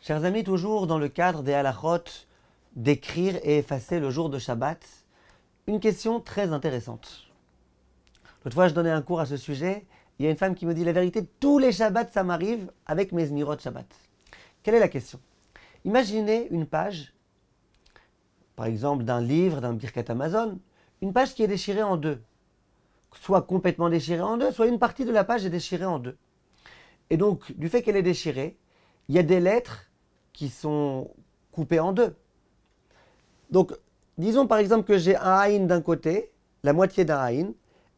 Chers amis, toujours dans le cadre des halachot d'écrire et effacer le jour de Shabbat, une question très intéressante. L'autre fois, je donnais un cours à ce sujet. Il y a une femme qui me dit la vérité, tous les Shabbats, ça m'arrive avec mes Zmirot Shabbat. Quelle est la question? Imaginez une page, par exemple d'un livre, d'un Birkat Amazon, une page qui est déchirée en deux. Soit complètement déchirée en deux, soit une partie de la page est déchirée en deux. Et donc, du fait qu'elle est déchirée, il y a des lettres qui sont coupées en deux. Donc, disons par exemple que j'ai un haïn d'un côté, la moitié d'un haïn,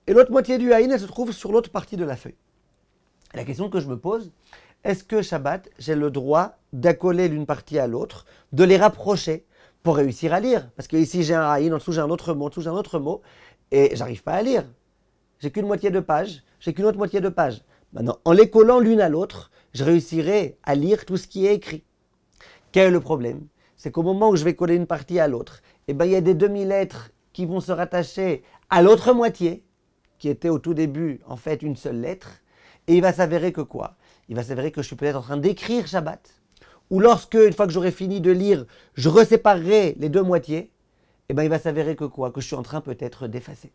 et l'autre moitié du haïn, elle se trouve sur l'autre partie de la feuille. Et la question que je me pose, est-ce que Shabbat, j'ai le droit d'accoler l'une partie à l'autre, de les rapprocher pour réussir à lire? Parce que ici j'ai un haïn, en dessous j'ai un autre mot, en dessous j'ai un autre mot, et j'arrive pas à lire. J'ai qu'une moitié de page, j'ai qu'une autre moitié de page. Maintenant, en les collant l'une à l'autre, je réussirai à lire tout ce qui est écrit. Quel est le problème? C'est qu'au moment où je vais coller une partie à l'autre, il y a des demi-lettres qui vont se rattacher à l'autre moitié, qui était au tout début en fait une seule lettre, et il va s'avérer que quoi? Il va s'avérer que je suis peut-être en train d'écrire Shabbat, ou lorsque, une fois que j'aurai fini de lire, je reséparerai les deux moitiés, il va s'avérer que quoi? Que je suis en train peut-être d'effacer.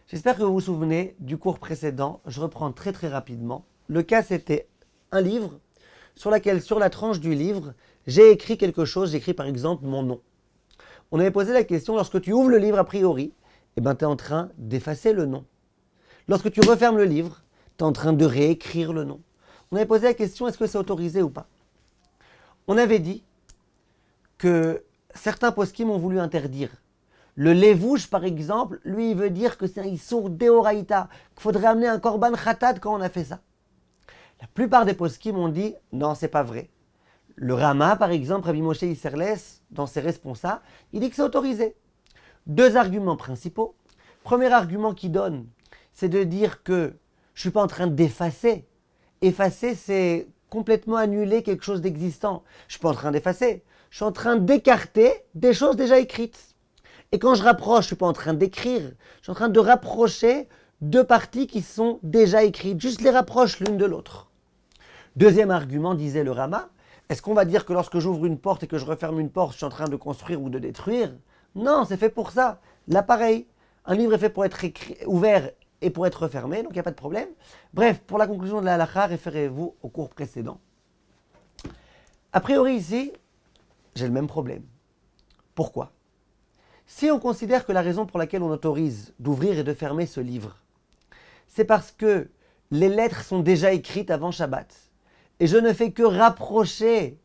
J'espère que vous vous souvenez du cours précédent. Je reprends très très rapidement. Le cas, c'était un livre sur la tranche du livre, j'ai écrit quelque chose. J'ai écrit par exemple mon nom. On avait posé la question, lorsque tu ouvres le livre a priori, tu es en train d'effacer le nom. Lorsque tu refermes le livre, tu es en train de réécrire le nom. On avait posé la question, est-ce que c'est autorisé ou pas? On avait dit que certains poskim ont voulu interdire. Le levouche, par exemple, lui, il veut dire que c'est un issour deoraïta, qu'il faudrait amener un korban khatat quand on a fait ça. La plupart des poskim ont dit, non, c'est pas vrai. Le Rama, par exemple, Rabbi Moshe Isserles, dans ses responsables, il dit que c'est autorisé. Deux arguments principaux. Premier argument qu'il donne, c'est de dire que je ne suis pas en train d'effacer. Effacer, c'est complètement annuler quelque chose d'existant. Je ne suis pas en train d'effacer. Je suis en train d'écarter des choses déjà écrites. Et quand je rapproche, je ne suis pas en train d'écrire, je suis en train de rapprocher deux parties qui sont déjà écrites, juste les rapproche l'une de l'autre. Deuxième argument, disait le Rama, est-ce qu'on va dire que lorsque j'ouvre une porte et que je referme une porte, je suis en train de construire ou de détruire? Non, c'est fait pour ça. Là, pareil, un livre est fait pour être ouvert et pour être refermé, donc il n'y a pas de problème. Bref, pour la conclusion de la halakha, référez-vous au cours précédent. A priori ici, j'ai le même problème. Pourquoi? Si on considère que la raison pour laquelle on autorise d'ouvrir et de fermer ce livre, c'est parce que les lettres sont déjà écrites avant Shabbat, et je ne fais que rapprocher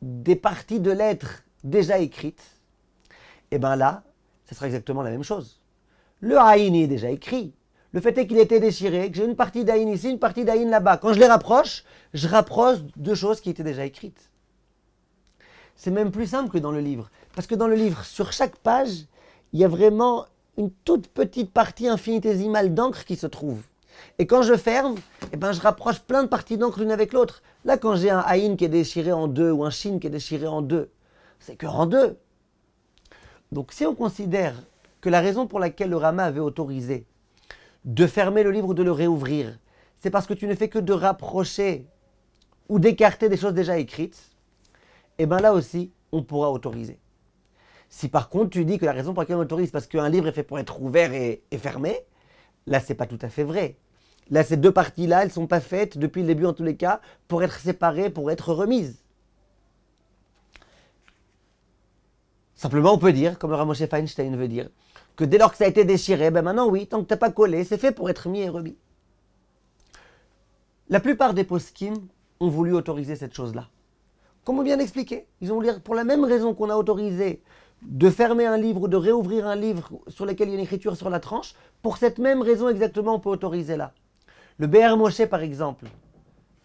des parties de lettres déjà écrites, et bien là, ce sera exactement la même chose. Le haïn est déjà écrit. Le fait est qu'il était déchiré, que j'ai une partie d'haïn ici, une partie d'haïn là-bas. Quand je les rapproche, je rapproche deux choses qui étaient déjà écrites. C'est même plus simple que dans le livre. Parce que dans le livre, sur chaque page, il y a vraiment une toute petite partie infinitésimale d'encre qui se trouve. Et quand je ferme, je rapproche plein de parties d'encre l'une avec l'autre. Là, quand j'ai un haïn qui est déchiré en deux ou un shin qui est déchiré en deux, c'est que en deux. Donc si on considère que la raison pour laquelle le Rama avait autorisé de fermer le livre ou de le réouvrir, c'est parce que tu ne fais que de rapprocher ou d'écarter des choses déjà écrites, là aussi, on pourra autoriser. Si par contre tu dis que la raison pour laquelle on autorise, parce qu'un livre est fait pour être ouvert et fermé, là c'est pas tout à fait vrai. Là ces deux parties-là, elles ne sont pas faites depuis le début en tous les cas pour être séparées, pour être remises. Simplement on peut dire, comme le Rav Moshe Feinstein veut dire, que dès lors que ça a été déchiré, maintenant oui, tant que tu n'as pas collé, c'est fait pour être mis et remis. La plupart des poskim ont voulu autoriser cette chose-là. Comme on vient d'expliquer, ils ont voulu dire pour la même raison qu'on a autorisé de fermer un livre ou de réouvrir un livre sur lequel il y a une écriture sur la tranche, pour cette même raison exactement on peut autoriser là. Le Be'er Moshe par exemple,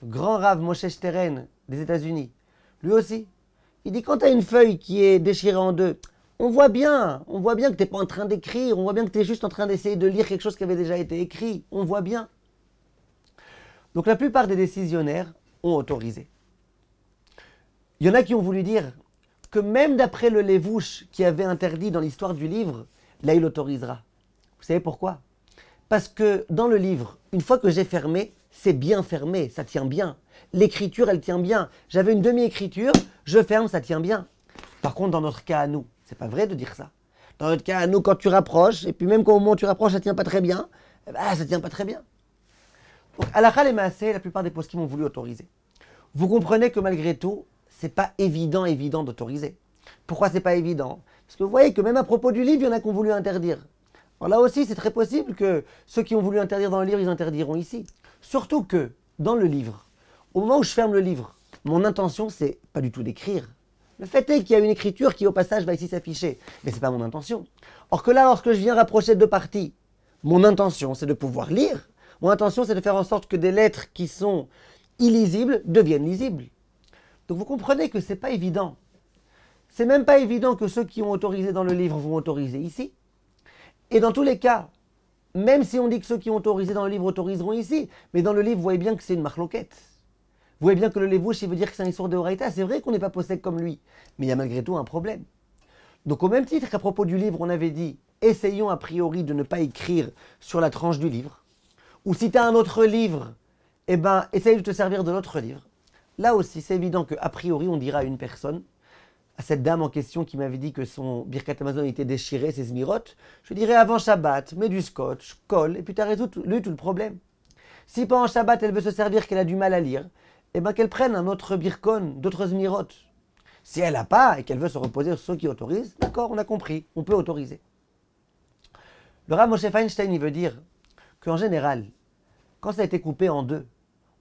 le grand Rav Moshe Steren des États-Unis, lui aussi, il dit quand tu as une feuille qui est déchirée en deux, on voit bien que tu n'es pas en train d'écrire, on voit bien que tu es juste en train d'essayer de lire quelque chose qui avait déjà été écrit, on voit bien. Donc la plupart des décisionnaires ont autorisé. Il y en a qui ont voulu dire que même d'après le Levouche qui avait interdit dans l'histoire du livre, là il autorisera. Vous savez pourquoi? Parce que dans le livre, une fois que j'ai fermé, c'est bien fermé, ça tient bien. L'écriture, elle tient bien. J'avais une demi-écriture, je ferme, ça tient bien. Par contre, dans notre cas à nous, c'est pas vrai de dire ça. Dans notre cas à nous, quand tu rapproches, et puis même quand au moment où tu rapproches, ça tient pas très bien, ça tient pas très bien. Donc, halakha les maaseh, la plupart des poskim ont voulu autoriser. Vous comprenez que malgré tout, c'est pas évident d'autoriser. Pourquoi c'est pas évident? Parce que vous voyez que même à propos du livre, il y en a qui ont voulu interdire. Alors là aussi, c'est très possible que ceux qui ont voulu interdire dans le livre, ils interdiront ici. Surtout que, dans le livre, au moment où je ferme le livre, mon intention, c'est pas du tout d'écrire. Le fait est qu'il y a une écriture qui, au passage, va ici s'afficher. Mais c'est pas mon intention. Or que là, lorsque je viens rapprocher deux parties, mon intention, c'est de pouvoir lire. Mon intention, c'est de faire en sorte que des lettres qui sont illisibles deviennent lisibles. Donc vous comprenez que c'est pas évident. C'est même pas évident que ceux qui ont autorisé dans le livre vont autoriser ici. Et dans tous les cas, même si on dit que ceux qui ont autorisé dans le livre autoriseront ici, mais dans le livre, vous voyez bien que c'est une marloquette. Vous voyez bien que le levouche, il veut dire que c'est un issour de Horaïta. C'est vrai qu'on n'est pas possède comme lui, mais il y a malgré tout un problème. Donc au même titre qu'à propos du livre, on avait dit, essayons a priori de ne pas écrire sur la tranche du livre. Ou si tu as un autre livre, eh ben, essaye de te servir de l'autre livre. Là aussi, c'est évident qu'a priori, on dira à une personne, à cette dame en question qui m'avait dit que son Birkat Hamazon était déchiré, ses zmirotes, je dirais avant Shabbat, mets du scotch, colle, et puis tu as résolu tout le problème. Si pendant Shabbat, elle veut se servir, qu'elle a du mal à lire, eh ben qu'elle prenne un autre birkon, d'autres zmirotes. Si elle n'a pas et qu'elle veut se reposer sur ceux qui autorisent, d'accord, on a compris, on peut autoriser. Le Rav Moshe Feinstein, il veut dire qu'en général, quand ça a été coupé en deux,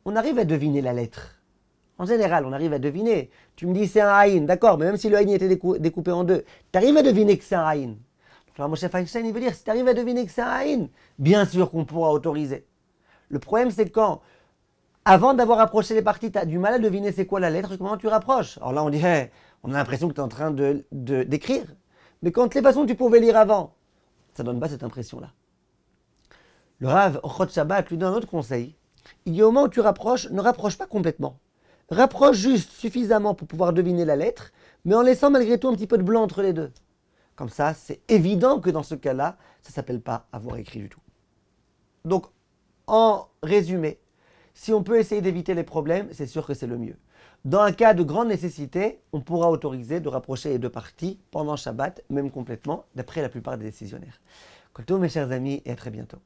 on arrive à deviner la lettre. En général, on arrive à deviner. Tu me dis c'est un haïn, d'accord, mais même si le haïn était découpé en deux, tu arrives à deviner que c'est un haïn. Donc, le Rav Moshe Feinstein, il veut dire, si tu arrives à deviner que c'est un haïn, bien sûr qu'on pourra autoriser. Le problème, c'est quand, avant d'avoir approché les parties, tu as du mal à deviner c'est quoi la lettre et comment tu rapproches. Alors là, on dit, on a l'impression que tu es en train d'écrire. Mais quand les façons tu pouvais lire avant, ça ne donne pas cette impression-là. Le Rav Ochot Shabbat lui donne un autre conseil. Il dit au moment où tu rapproches, ne rapproche pas complètement. Rapproche juste suffisamment pour pouvoir deviner la lettre, mais en laissant malgré tout un petit peu de blanc entre les deux. Comme ça, c'est évident que dans ce cas-là, ça ne s'appelle pas avoir écrit du tout. Donc, en résumé, si on peut essayer d'éviter les problèmes, c'est sûr que c'est le mieux. Dans un cas de grande nécessité, on pourra autoriser de rapprocher les deux parties pendant Shabbat, même complètement, d'après la plupart des décisionnaires. Koto, mes chers amis, et à très bientôt.